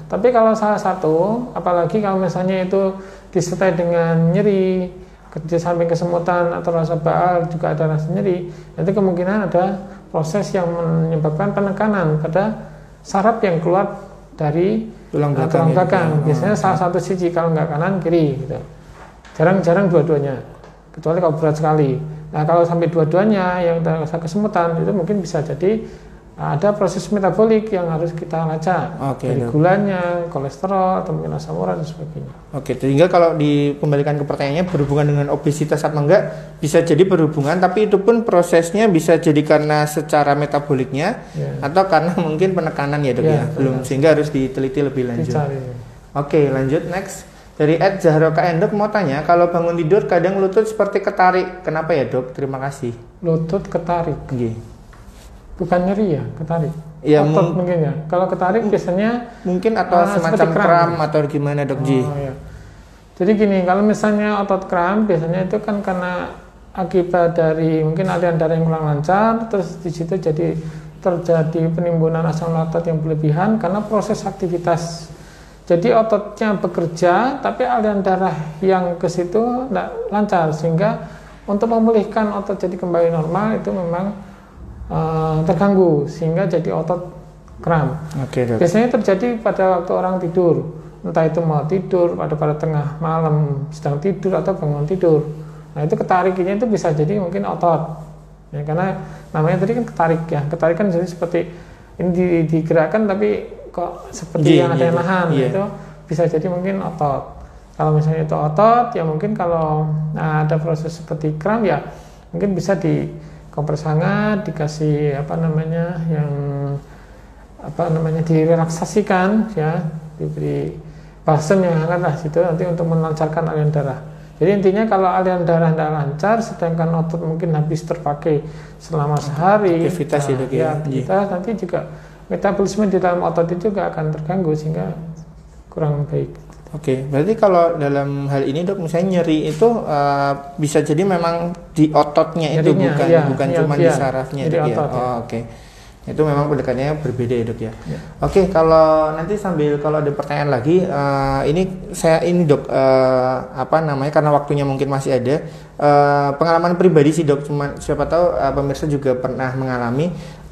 Tapi kalau salah satu, apalagi kalau misalnya itu disertai dengan nyeri, di samping kesemutan atau rasa baal juga ada rasa nyeri, nanti kemungkinan ada proses yang menyebabkan penekanan pada saraf yang keluar dari tulang belakang. Biasanya salah satu sisi, kalau nggak kanan kiri gitu. Jarang-jarang dua-duanya, kecuali kalau berat sekali. Nah, kalau sampai dua-duanya yang terasa kesemutan, itu mungkin bisa jadi ada proses metabolik yang harus kita lacak. Dari gulanya, kolesterol, atau mungkin asam urat dan sebagainya. Sehingga kalau dikembalikan ke pertanyaannya berhubungan dengan obesitas atau enggak, bisa jadi berhubungan, tapi itu pun prosesnya bisa jadi karena secara metaboliknya atau karena mungkin penekanan ya dok belum, sehingga harus diteliti lebih lanjut. Lanjut next. Dari Zahra KN, dok, mau tanya, kalau bangun tidur kadang lutut seperti ketarik, kenapa ya dok? Terima kasih. Lutut ketarik? Bukan nyeri ya, ketarik? Ya, otot mungkin ya. Kalau ketarik biasanya mungkin atau semacam kram atau gimana dok? Jadi gini, kalau misalnya otot kram biasanya itu kan karena akibat dari mungkin aliran darah yang kurang lancar, terus di situ jadi terjadi penimbunan asam laktat yang berlebihan karena proses aktivitas. Jadi ototnya bekerja, tapi aliran darah yang ke situ tidak lancar, sehingga untuk memulihkan otot jadi kembali normal itu memang terganggu, sehingga jadi otot kram. Biasanya terjadi pada waktu orang tidur, entah itu mau tidur pada tengah malam sedang tidur atau bangun tidur. Nah itu ketarikannya itu bisa jadi mungkin otot, ya, karena namanya tadi kan ketarik ya, ketarikan jadi seperti ini digerakkan tapi kok seperti yang ada yang nahan, itu bisa jadi mungkin otot. Kalau misalnya itu otot, ya mungkin kalau ada proses seperti kram ya mungkin bisa dikompres hangat, dikasih direlaksasikan ya, diberi balsam yang hangat lah situ nanti untuk melancarkan aliran darah. Jadi intinya kalau aliran darah tidak lancar, sedangkan otot mungkin habis terpakai selama sehari, aktivitas aktivitas nanti juga metabolisme di dalam otot itu juga akan terganggu sehingga kurang baik. Oke, berarti kalau dalam hal ini dok, misalnya nyeri itu bisa jadi memang di ototnya itu, bukan cuma di sarafnya itu ya. Oke. Itu memang pendekatannya berbeda ya dok ya. Oke, kalau nanti kalau ada pertanyaan lagi, ini dok, karena waktunya mungkin masih ada, pengalaman pribadi sih dok, cuma siapa tahu pemirsa juga pernah mengalami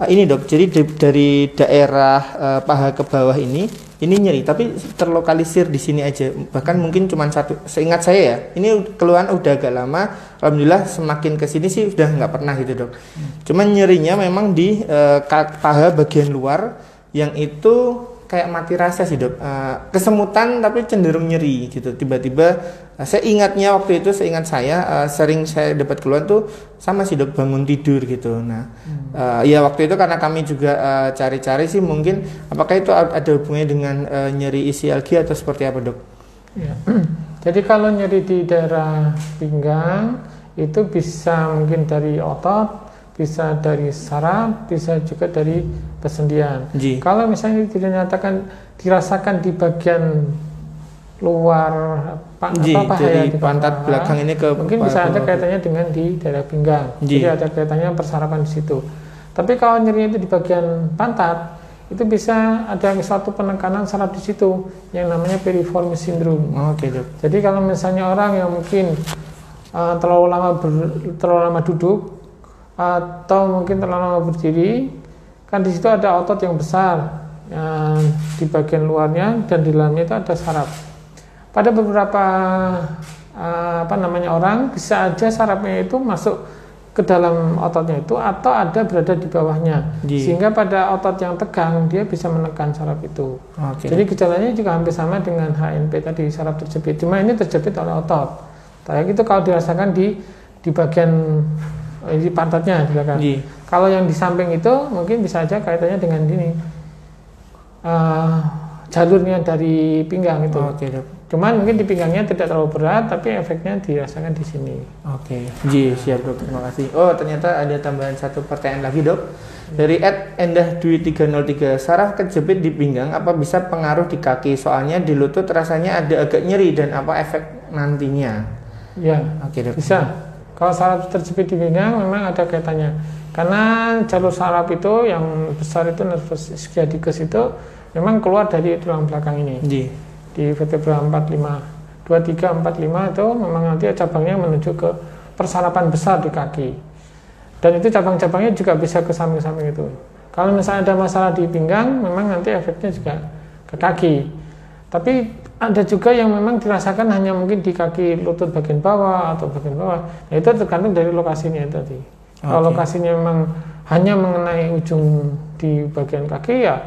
ini dok. Jadi dari daerah paha ke bawah ini nyeri, tapi terlokalisir di sini aja. Bahkan mungkin cuma satu. Seingat saya ya, ini keluhan udah agak lama. Alhamdulillah semakin ke sini sih udah nggak pernah gitu dok. Cuma nyerinya memang di paha bagian luar yang itu kayak mati rasa sih dok. Kesemutan tapi cenderung nyeri gitu. Tiba-tiba saya ingatnya waktu itu, seingat saya sering saya dapat keluhan tuh sama sih dok, bangun tidur gitu. Nah ya waktu itu karena kami juga cari-cari sih mungkin apakah itu ada hubungannya dengan nyeri isialgia atau seperti apa dok? Ya. Jadi kalau nyeri di daerah pinggang itu bisa mungkin dari otot, bisa dari saraf, bisa juga dari persendian. Kalau misalnya dirasakan di bagian luar dari pantat belakang ini ke mungkin bisa ada kaitannya dengan di daerah pinggang. Jadi ada kaitannya persarapan di situ. Tapi kalau nyerinya itu di bagian pantat, itu bisa ada suatu penekanan saraf di situ yang namanya piriformis syndrome. Jadi kalau misalnya orang yang mungkin terlalu lama duduk atau mungkin terlalu lama berdiri, kan di situ ada otot yang besar di bagian luarnya dan di dalamnya itu ada saraf. Pada beberapa orang bisa aja sarafnya itu masuk ke dalam ototnya itu atau ada berada di bawahnya, sehingga pada otot yang tegang dia bisa menekan saraf itu. Jadi gejalanya juga hampir sama dengan HNP tadi, saraf terjepit, cuma ini terjepit oleh otot. Kayak gitu kalau dirasakan di bagian di pantatnya di belakang. Kalau yang di samping itu mungkin bisa aja kaitannya dengan ini jalurnya dari pinggang itu. Cuman mungkin di pinggangnya tidak terlalu berat, tapi efeknya dirasakan di sini. Siap dok, terima kasih. Oh ternyata ada tambahan satu pertanyaan lagi dok. Dari @endah2303, saraf kejepit di pinggang apa bisa pengaruh di kaki? Soalnya di lutut rasanya ada agak nyeri dan apa efek nantinya? Ya, dok. Bisa. Kalau saraf terjepit di pinggang memang ada kaitannya. Karena jalur saraf itu yang besar itu nervus sciaticus itu memang keluar dari tulang belakang ini. Di vertebra 45, 23, 45 itu memang nanti cabangnya menuju ke persarapan besar di kaki. Dan itu cabang-cabangnya juga bisa ke samping-samping itu. Kalau misalnya ada masalah di pinggang, memang nanti efeknya juga ke kaki. Tapi ada juga yang memang dirasakan hanya mungkin di kaki lutut bagian bawah atau bagian bawah. Nah, itu tergantung dari lokasinya tadi. Kalau lokasinya memang hanya mengenai ujung di bagian kaki ya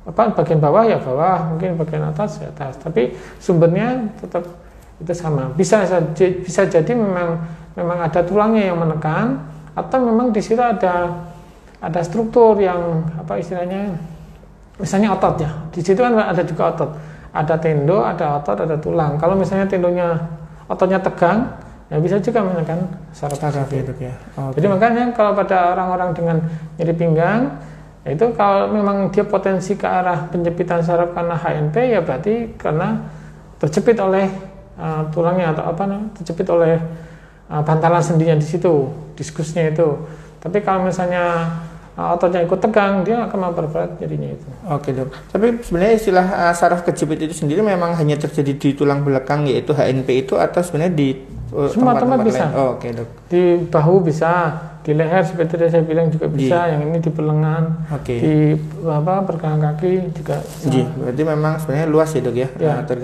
bagian bawah ya bawah, mungkin bagian atas ya atas, tapi sumbernya tetap itu sama. Bisa jadi memang ada tulangnya yang menekan, atau memang di situ ada struktur yang istilahnya, misalnya otot ya, di situ kan ada juga otot, ada tendo, ada otot, ada tulang. Kalau misalnya ototnya tegang, ya bisa juga menekan saraf itu ya. Jadi makanya kalau pada orang-orang dengan nyeri pinggang, itu kalau memang dia potensi ke arah penjepitan saraf karena HNP, ya berarti karena terjepit oleh tulangnya atau terjepit oleh bantalan sendinya di situ, diskusnya itu. Tapi kalau misalnya ototnya ikut tegang, dia akan memperberat jadinya itu. Dok. Tapi sebenarnya istilah saraf kejepit itu sendiri memang hanya terjadi di tulang belakang yaitu HNP itu, atau sebenarnya di semua tempat bisa. Dok. Di bahu bisa, di leher seperti tadi saya bilang juga bisa, yang ini di perlengan, di pergelangan kaki juga bisa. Berarti memang sebenarnya luas ya dok ya.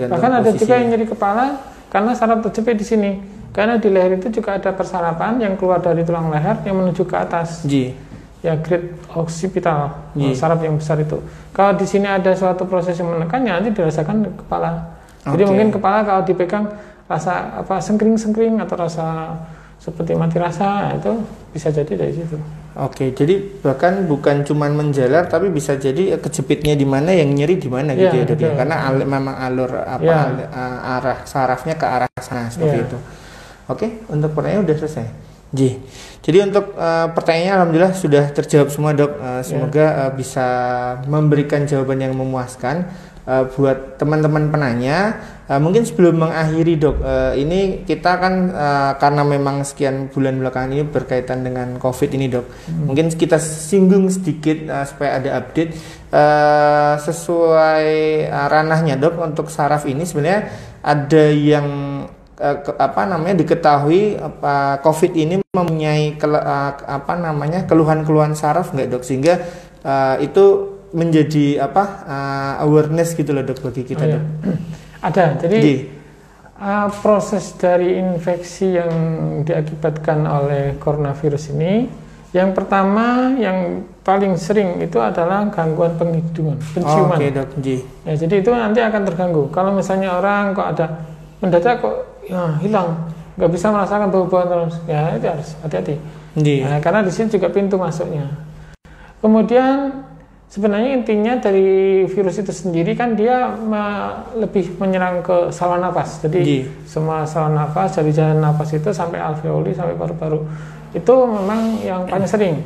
Bahkan ada juga yang nyeri kepala, karena saraf terjepit di sini. Karena di leher itu juga ada persarapan yang keluar dari tulang leher yang menuju ke atas. Ya, great occipital, saraf yang besar itu. Kalau di sini ada suatu proses yang menekannya, nanti dirasakan di kepala. Jadi mungkin kepala kalau dipegang rasa apa sengkring-sengkring atau rasa seperti mati rasa, itu bisa jadi dari situ. Jadi bahkan bukan cuman menjalar, tapi bisa jadi kejepitnya di mana, yang nyeri di mana gitu ya, Dok ya. Karena memang alur arah sarafnya ke arah sana seperti itu. Untuk pertanyaan udah selesai. Jadi untuk pertanyaannya alhamdulillah sudah terjawab semua, Dok. Semoga bisa memberikan jawaban yang memuaskan buat teman-teman penanya. Mungkin sebelum mengakhiri, Dok, ini kita kan karena memang sekian bulan belakangan ini berkaitan dengan COVID ini, Dok. Mungkin kita singgung sedikit supaya ada update sesuai ranahnya, Dok. Untuk saraf ini sebenarnya ada yang diketahui COVID ini mempunyai keluhan-keluhan saraf nggak, Dok, sehingga itu menjadi awareness gitu loh, Dok, bagi kita. Dok. Ada. Jadi proses dari infeksi yang diakibatkan oleh coronavirus ini, yang pertama yang paling sering itu adalah gangguan penghidungan, penciuman. Dok. Ya, jadi itu nanti akan terganggu. Kalau misalnya orang kok ada mendadak kok hilang, nggak bisa merasakan bau-bauan terus, ya itu harus hati-hati. Karena di sini juga pintu masuknya. Kemudian sebenarnya intinya dari virus itu sendiri kan dia lebih menyerang ke saluran nafas. Jadi semua saluran nafas, dari jalan nafas itu sampai alveoli sampai paru-paru itu memang yang paling sering.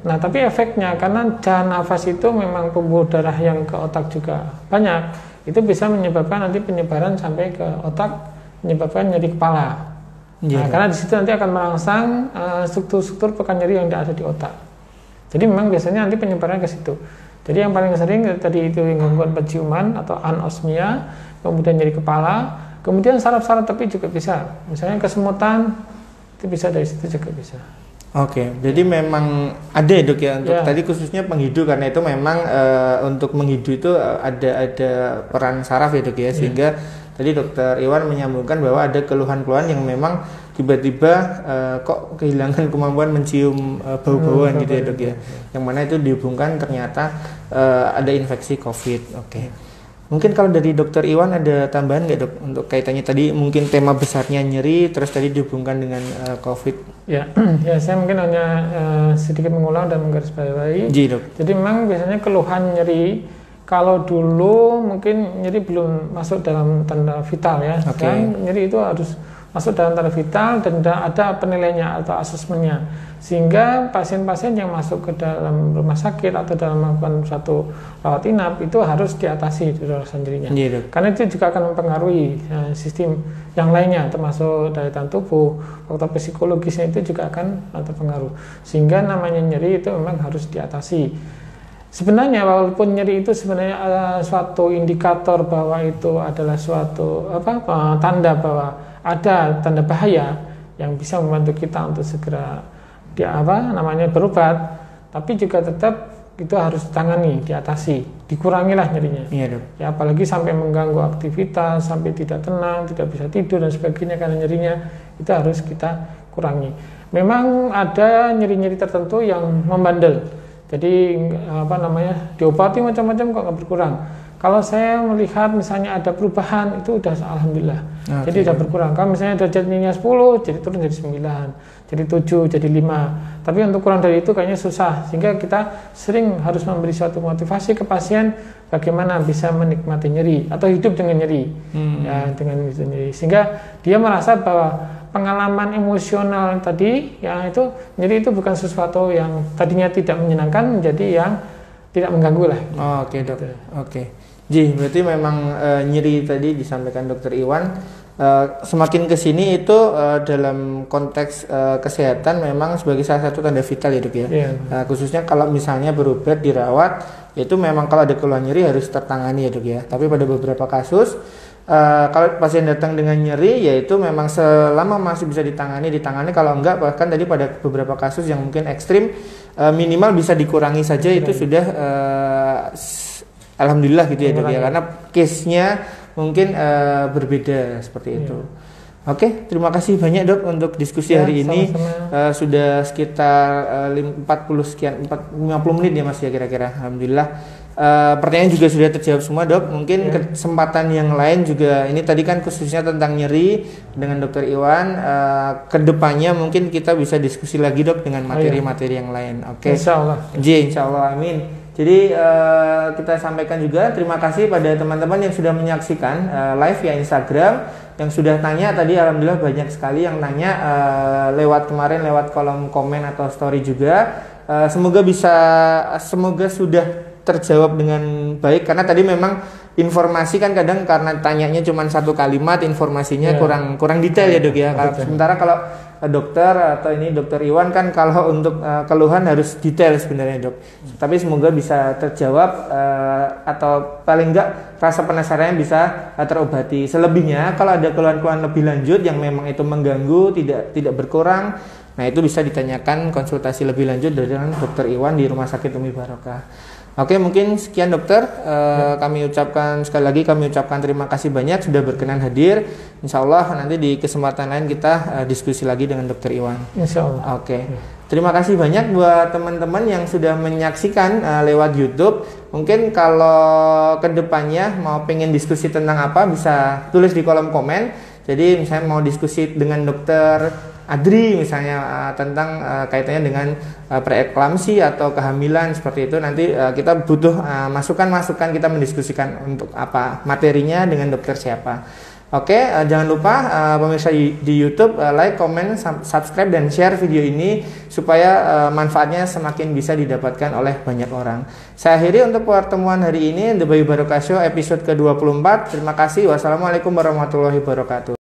Nah, tapi efeknya karena jalan nafas itu memang pembuluh darah yang ke otak juga banyak, itu bisa menyebabkan nanti penyebaran sampai ke otak, menyebabkan nyeri kepala. Karena di situ nanti akan merangsang struktur-struktur pekan nyeri yang ada di otak. Jadi memang biasanya nanti penyebaran ke situ. Jadi yang paling sering tadi itu gangguan penciuman atau anosmia, kemudian nyeri kepala, kemudian saraf-saraf tepi juga bisa. Misalnya kesemutan, itu bisa dari situ juga bisa. Jadi memang ada, Dok, ya, untuk tadi khususnya penghidu, karena itu memang untuk menghidu itu ada peran saraf ya, Dok ya, sehingga tadi Dokter Iwan menyambungkan bahwa ada keluhan-keluhan yang memang tiba-tiba kok kehilangan kemampuan mencium bau-bauan gitu ya, Dok ya, yang mana itu dihubungkan ternyata ada infeksi COVID. Mungkin kalau dari Dokter Iwan ada tambahan nggak, Dok, untuk kaitannya tadi mungkin tema besarnya nyeri, terus tadi dihubungkan dengan COVID? Ya, saya mungkin hanya sedikit mengulang dan menggarisbawahi. Dok. Jadi memang biasanya keluhan nyeri, kalau dulu mungkin nyeri belum masuk dalam tanda vital ya. Sekarang nyeri itu harus masuk dalam tanda vital dan ada penilaiannya atau asesmennya, sehingga pasien-pasien yang masuk ke dalam rumah sakit atau dalam melakukan suatu rawat inap itu harus diatasi rasa nyerinya. Karena itu juga akan mempengaruhi sistem yang lainnya, termasuk daya tahan tubuh, faktor psikologisnya itu juga akan terpengaruh, sehingga namanya nyeri itu memang harus diatasi. Sebenarnya walaupun nyeri itu sebenarnya suatu indikator bahwa itu adalah suatu tanda bahwa ada tanda bahaya yang bisa membantu kita untuk segera berobat, tapi juga tetap itu harus ditangani, diatasi, dikurangilah nyerinya. Ya, apalagi sampai mengganggu aktivitas, sampai tidak tenang, tidak bisa tidur dan sebagainya karena nyerinya, itu harus kita kurangi. Memang ada nyeri-nyeri tertentu yang membandel. Jadi diobati macam-macam kok nggak berkurang. Kalau saya melihat misalnya ada perubahan, itu udah alhamdulillah. Jadi udah berkurang. Kalau misalnya derajatnya 10, jadi turun jadi 9, jadi 7, jadi 5. Tapi untuk kurang dari itu kayaknya susah. Sehingga kita sering harus memberi suatu motivasi ke pasien bagaimana bisa menikmati nyeri atau hidup dengan nyeri. Ya, dengan itu nyeri. Sehingga dia merasa bahwa pengalaman emosional tadi, yang itu nyeri itu bukan sesuatu yang tadinya tidak menyenangkan menjadi yang tidak mengganggu lah. Dok. Berarti memang nyeri tadi disampaikan Dokter Iwan semakin kesini itu dalam konteks kesehatan memang sebagai salah satu tanda vital ya, Dok ya. Khususnya kalau misalnya berobat dirawat, itu memang kalau ada keluhan nyeri harus tertangani ya, Dok ya. Tapi pada beberapa kasus kalau pasien datang dengan nyeri, yaitu memang selama masih bisa ditangani, kalau enggak bahkan tadi pada beberapa kasus yang mungkin ekstrim, minimal bisa dikurangi saja, itu sudah alhamdulillah gitu ya, Dok ya, karena case-nya mungkin berbeda seperti itu. Oke, terima kasih banyak dok untuk diskusi hari ini. Sudah sekitar 50 menit ya mas ya kira-kira. Alhamdulillah. Pertanyaan juga sudah terjawab semua dok. Mungkin kesempatan yang lain juga, ini tadi kan khususnya tentang nyeri dengan dokter Iwan. Kedepannya mungkin kita bisa diskusi lagi dok dengan materi-materi yang lain. Oke. Insya Allah. Insya Allah, amin. Jadi kita sampaikan juga terima kasih pada teman-teman yang sudah menyaksikan live via Instagram. Yang sudah tanya tadi, alhamdulillah banyak sekali yang nanya lewat kolom komen atau story juga. Semoga sudah terjawab dengan baik, karena tadi memang informasi kan kadang karena tanyanya cuma satu kalimat, informasinya kurang detail ya dok ya. Sementara kalau dokter atau ini dokter Iwan kan kalau untuk keluhan harus detail sebenarnya dok. Tapi semoga bisa terjawab atau paling enggak rasa penasarannya bisa terobati. Selebihnya kalau ada keluhan-keluhan lebih lanjut yang memang itu mengganggu, tidak berkurang, nah itu bisa ditanyakan konsultasi lebih lanjut dengan dokter Iwan di Rumah Sakit Umi Barokah. Oke, mungkin sekian dokter. Kami ucapkan terima kasih banyak sudah berkenan hadir. Insya Allah nanti di kesempatan lain kita diskusi lagi dengan dokter Iwan. Insya Allah. Oke. Terima kasih banyak buat teman-teman yang sudah menyaksikan lewat YouTube. Mungkin kalau kedepannya mau pengen diskusi tentang apa bisa tulis di kolom komen. Jadi misalnya mau diskusi dengan dokter Adri misalnya tentang kaitannya dengan preeklamsi atau kehamilan seperti itu, nanti kita butuh masukan-masukan, kita mendiskusikan untuk apa materinya dengan dokter siapa. Oke, jangan lupa pemirsa di YouTube like, comment, subscribe dan share video ini supaya manfaatnya semakin bisa didapatkan oleh banyak orang. Saya akhiri untuk pertemuan hari ini The Bayu Barokah Show episode ke-24. Terima kasih. Wassalamualaikum warahmatullahi wabarakatuh.